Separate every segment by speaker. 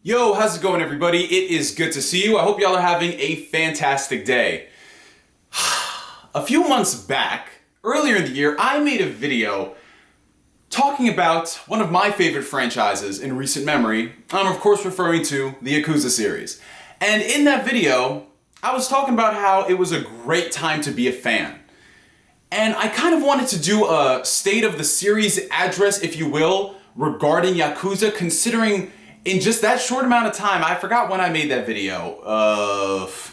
Speaker 1: Yo, how's it going, everybody? It is good to see you. I hope y'all are having a fantastic day. A few months back, earlier in the year, I made a video talking about one of my favorite franchises in recent memory. I'm of course referring to the Yakuza series. And in that video, I was talking about how it was a great time to be a fan. And I kind of wanted to do a state of the series address, if you will, regarding Yakuza, considering in just that short amount of time, I forgot when I made that video.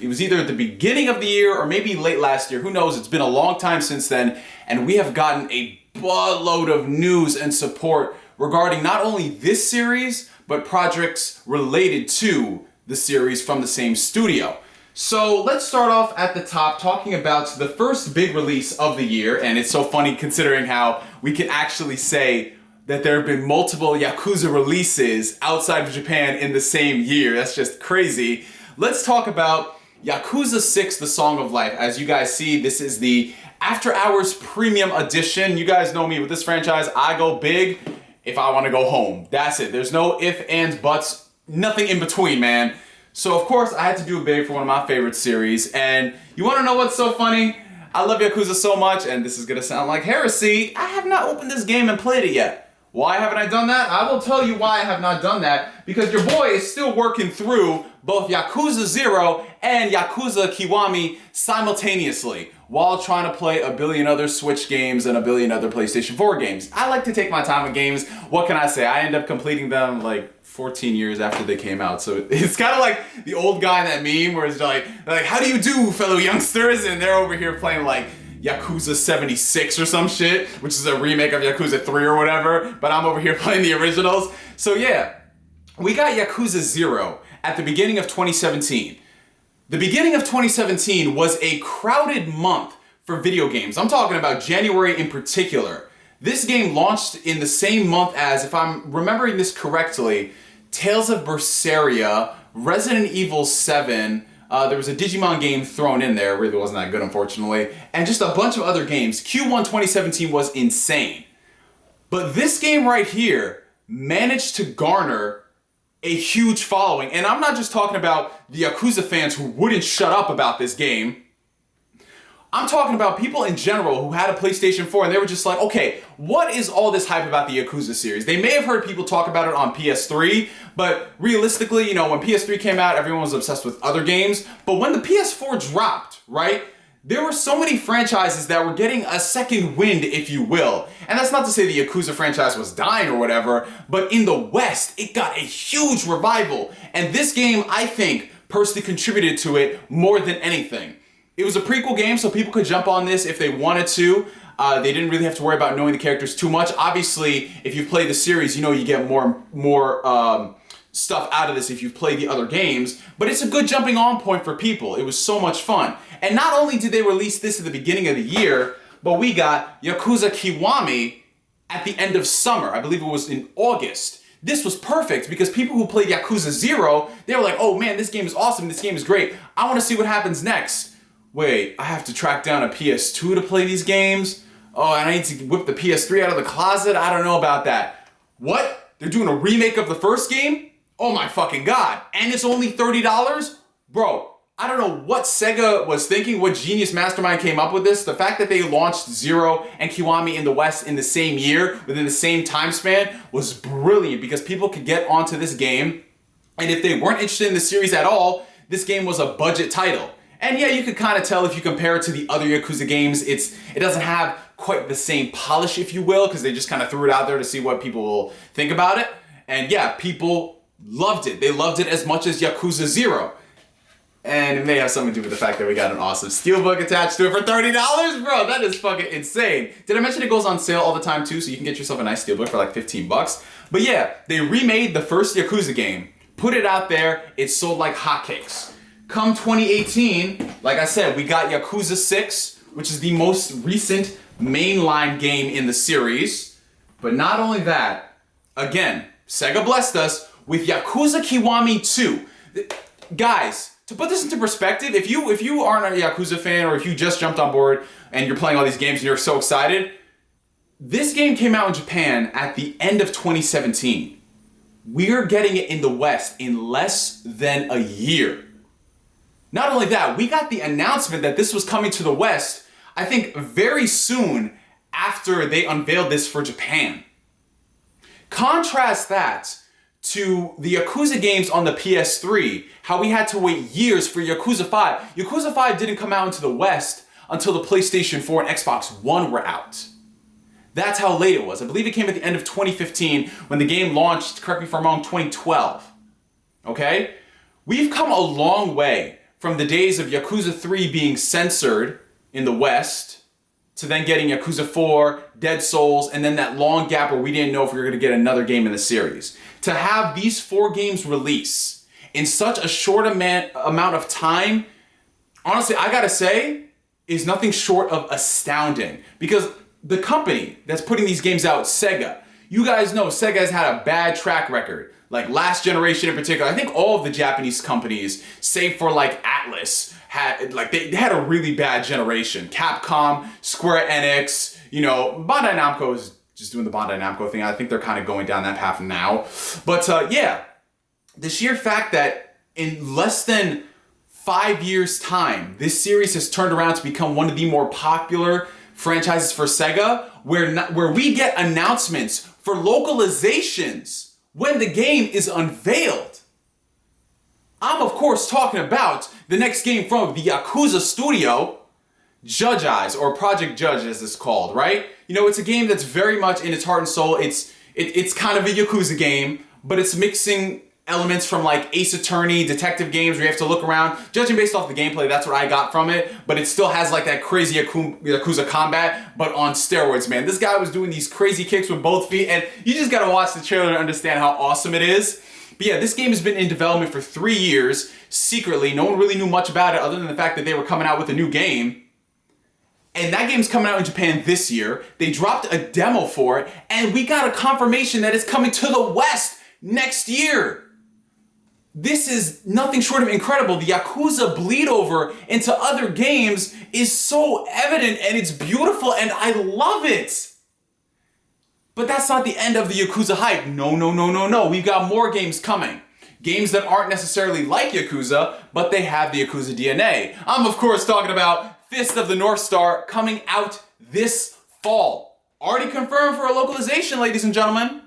Speaker 1: It was either at the beginning of the year or maybe late last year. Who knows? It's been a long time since then. And we have gotten a buttload of news and support regarding not only this series, but projects related to the series from the same studio. So let's start off at the top talking about the first big release of the year. And it's so funny considering how we can actually say that there have been multiple Yakuza releases outside of Japan in the same year. That's just crazy. Let's talk about Yakuza 6, The Song of Life. As you guys see, this is the After Hours Premium Edition. You guys know me with this franchise. I go big if I want to go home. That's it. There's no ifs, ands, buts, nothing in between, man. So of course I had to do a big for one of my favorite series. And you want to know what's so funny? I love Yakuza so much, and this is going to sound like heresy. I have not opened this game and played it yet. Why haven't I done that? I will tell you why I have not done that. Because your boy is still working through both Yakuza Zero and Yakuza Kiwami simultaneously while trying to play a billion other Switch games and a billion other PlayStation 4 games. I like to take my time with games. What can I say? I end up completing them like 14 years after they came out. So it's kind of like the old guy in that meme where it's like, how do you do, fellow youngsters? And they're over here playing like Yakuza 76 or some shit, which is a remake of Yakuza 3 or whatever, but I'm over here playing the originals. So yeah, we got Yakuza Zero at the beginning of 2017. The beginning of 2017 was a crowded month for video games. I'm talking about January in particular. This game launched in the same month as, if I'm remembering this correctly, Tales of Berseria, Resident Evil 7, there was a Digimon game thrown in there, really wasn't that good unfortunately, and just a bunch of other games. Q1 2017 was insane. But this game right here managed to garner a huge following, and I'm not just talking about the Yakuza fans who wouldn't shut up about this game. I'm talking about people in general who had a PlayStation 4 and they were just like, okay, what is all this hype about the Yakuza series? They may have heard people talk about it on PS3, but realistically, you know, when PS3 came out, everyone was obsessed with other games. But when the PS4 dropped, right, there were so many franchises that were getting a second wind, if you will. And that's not to say the Yakuza franchise was dying or whatever, but in the West, it got a huge revival. And this game, I think, personally contributed to it more than anything. It was a prequel game, so people could jump on this if they wanted to. They didn't really have to worry about knowing the characters too much. Obviously, if you've played the series, you know you get more stuff out of this if you've played the other games. But it's a good jumping on point for people. It was so much fun. And not only did they release this at the beginning of the year, but we got Yakuza Kiwami at the end of summer. I believe it was in August. This was perfect because people who played Yakuza Zero, they were like, oh man, this game is awesome, this game is great. I want to see what happens next. Wait, I have to track down a PS2 to play these games? Oh, and I need to whip the PS3 out of the closet? I don't know about that. What? They're doing a remake of the first game? Oh my fucking god. And it's only $30? Bro, I don't know what Sega was thinking, what genius mastermind came up with this. The fact that they launched Zero and Kiwami in the West in the same year, within the same time span, was brilliant because people could get onto this game. And if they weren't interested in the series at all, this game was a budget title. And yeah, you could kind of tell if you compare it to the other Yakuza games, it doesn't have quite the same polish, if you will, because they just kind of threw it out there to see what people will think about it. And yeah, people loved it. They loved it as much as Yakuza Zero. And it may have something to do with the fact that we got an awesome steelbook attached to it for $30, bro. That is fucking insane. Did I mention it goes on sale all the time too, so you can get yourself a nice steelbook for like 15 bucks? But yeah, they remade the first Yakuza game, put it out there, it sold like hotcakes. Come 2018, like I said, we got Yakuza 6, which is the most recent mainline game in the series. But not only that, again, Sega blessed us with Yakuza Kiwami 2. Guys, to put this into perspective, if you aren't a Yakuza fan or if you just jumped on board and you're playing all these games and you're so excited, this game came out in Japan at the end of 2017. we're getting it in the West in less than a year. Not only that, we got the announcement that this was coming to the West, I think very soon after they unveiled this for Japan. Contrast that to the Yakuza games on the PS3, how we had to wait years for Yakuza 5. Yakuza 5 didn't come out into the West until the PlayStation 4 and Xbox One were out. That's how late it was. I believe it came at the end of 2015 when the game launched, correct me if I'm wrong, 2012. Okay? We've come a long way from the days of Yakuza 3 being censored in the West to then getting Yakuza 4, Dead Souls, and then that long gap where we didn't know if we were going to get another game in the series. To have these 4 games release in such a short amount of time, honestly, I gotta say, is nothing short of astounding. Because the company that's putting these games out, Sega, you guys know Sega has had a bad track record. Like last generation in particular, I think all of the Japanese companies, save for like Atlus, they had a really bad generation. Capcom, Square Enix, Bandai Namco is just doing the Bandai Namco thing. I think they're kind of going down that path now. But yeah, the sheer fact that in less than 5 years' time, this series has turned around to become one of the more popular franchises for Sega, where we get announcements for localizations when the game is unveiled. I'm of course talking about the next game from the Yakuza studio, Judge Eyes, or Project Judge as it's called, right? It's a game that's very much in its heart and soul. It's kind of a Yakuza game, but it's mixing elements from like Ace Attorney, detective games where you have to look around. Judging based off the gameplay, that's what I got from it, but it still has like that crazy Yakuza combat, but on steroids, man. This guy was doing these crazy kicks with both feet, and you just gotta watch the trailer to understand how awesome it is. But yeah, this game has been in development for 3 years, secretly. No one really knew much about it other than the fact that they were coming out with a new game. And that game's coming out in Japan this year. They dropped a demo for it, and we got a confirmation that it's coming to the West next year. This is nothing short of incredible. The Yakuza bleed over into other games is so evident, and it's beautiful, and I love it. But that's not the end of the Yakuza hype. No. We've got more games coming. Games that aren't necessarily like Yakuza, but they have the Yakuza DNA. I'm of course talking about Fist of the North Star coming out this fall. Already confirmed for a localization, ladies and gentlemen.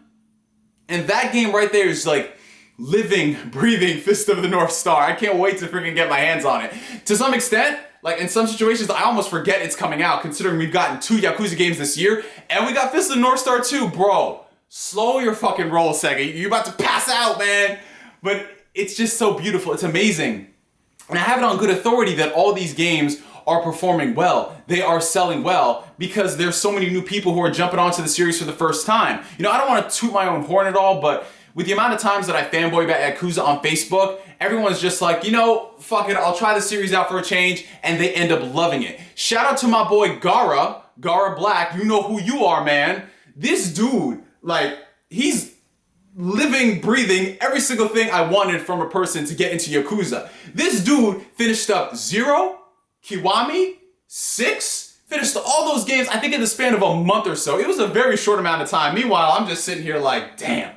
Speaker 1: And that game right there is like living, breathing Fist of the North Star. I can't wait to freaking get my hands on it. To some extent, like in some situations, I almost forget it's coming out, considering we've gotten 2 Yakuza games this year, and we got Fist of the North Star too, bro. Slow your fucking roll, Sega. You're about to pass out, man. But it's just so beautiful. It's amazing. And I have it on good authority that all these games are performing well. They are selling well because there's so many new people who are jumping onto the series for the first time. I don't want to toot my own horn at all, but with the amount of times that I fanboy about Yakuza on Facebook, everyone's just like, fuck it, I'll try the series out for a change, and they end up loving it. Shout out to my boy Gara Black, you know who you are, man. This dude, he's living, breathing every single thing I wanted from a person to get into Yakuza. This dude finished up Zero, Kiwami, 6, finished all those games, I think in the span of a month or so. It was a very short amount of time. Meanwhile, I'm just sitting here like, damn.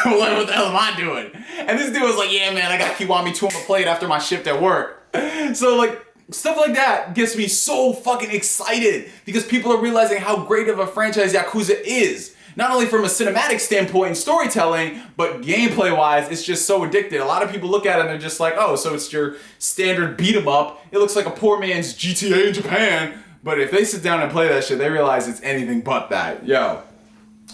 Speaker 1: What the hell am I doing? And this dude was like, yeah, man, I got Kiwami 2 on the plate after my shift at work. So, stuff like that gets me so fucking excited because people are realizing how great of a franchise Yakuza is. Not only from a cinematic standpoint and storytelling, but gameplay-wise, it's just so addictive. A lot of people look at it and they're just like, oh, so it's your standard beat-em-up. It looks like a poor man's GTA in Japan. But if they sit down and play that shit, they realize it's anything but that. Yo.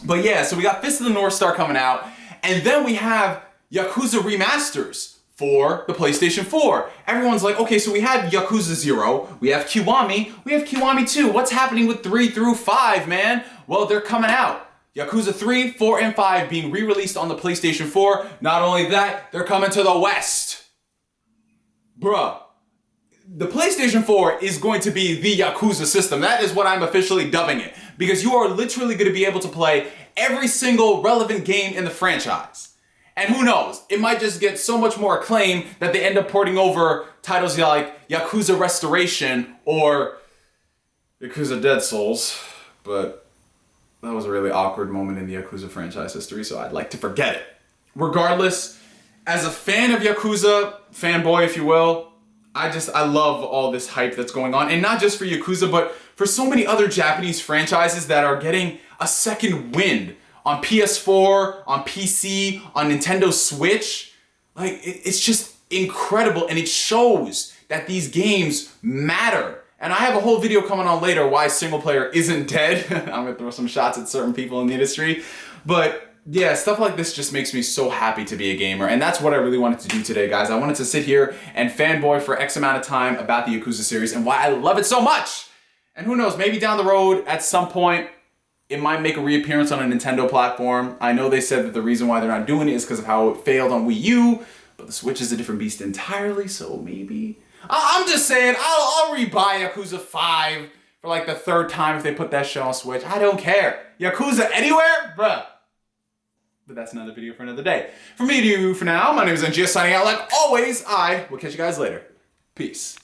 Speaker 1: But yeah, so we got Fist of the North Star coming out, and then we have Yakuza remasters for the PlayStation 4. Everyone's like, okay, so we have Yakuza 0, we have Kiwami 2. What's happening with 3 through 5, man? Well, they're coming out. Yakuza 3, 4, and 5 being re-released on the PlayStation 4. Not only that, they're coming to the West. Bruh. The PlayStation 4 is going to be the Yakuza system. That is what I'm officially dubbing it. Because you are literally going to be able to play every single relevant game in the franchise. And who knows, it might just get so much more acclaim that they end up porting over titles like Yakuza Restoration or Yakuza Dead Souls. But that was a really awkward moment in the Yakuza franchise history, so I'd like to forget it. regardless, as a fan of Yakuza, fanboy if you will, I love all this hype that's going on. And not just for Yakuza, but for so many other Japanese franchises that are getting a second wind on PS4, on PC, on Nintendo Switch. Like, it's just incredible, and it shows that these games matter. And I have a whole video coming on later why single player isn't dead. I'm gonna throw some shots at certain people in the industry. But yeah, stuff like this just makes me so happy to be a gamer. And that's what I really wanted to do today, guys. I wanted to sit here and fanboy for X amount of time about the Yakuza series and why I love it so much. And who knows, maybe down the road at some point, it might make a reappearance on a Nintendo platform. I know they said that the reason why they're not doing it is because of how it failed on Wii U, but the Switch is a different beast entirely, so maybe. I'm just saying, I'll rebuy Yakuza 5 for like the third time if they put that shit on Switch. I don't care. Yakuza anywhere? Bruh. But that's another video for another day. From me to you for now, my name is NGS signing out. Like always, I will catch you guys later. Peace.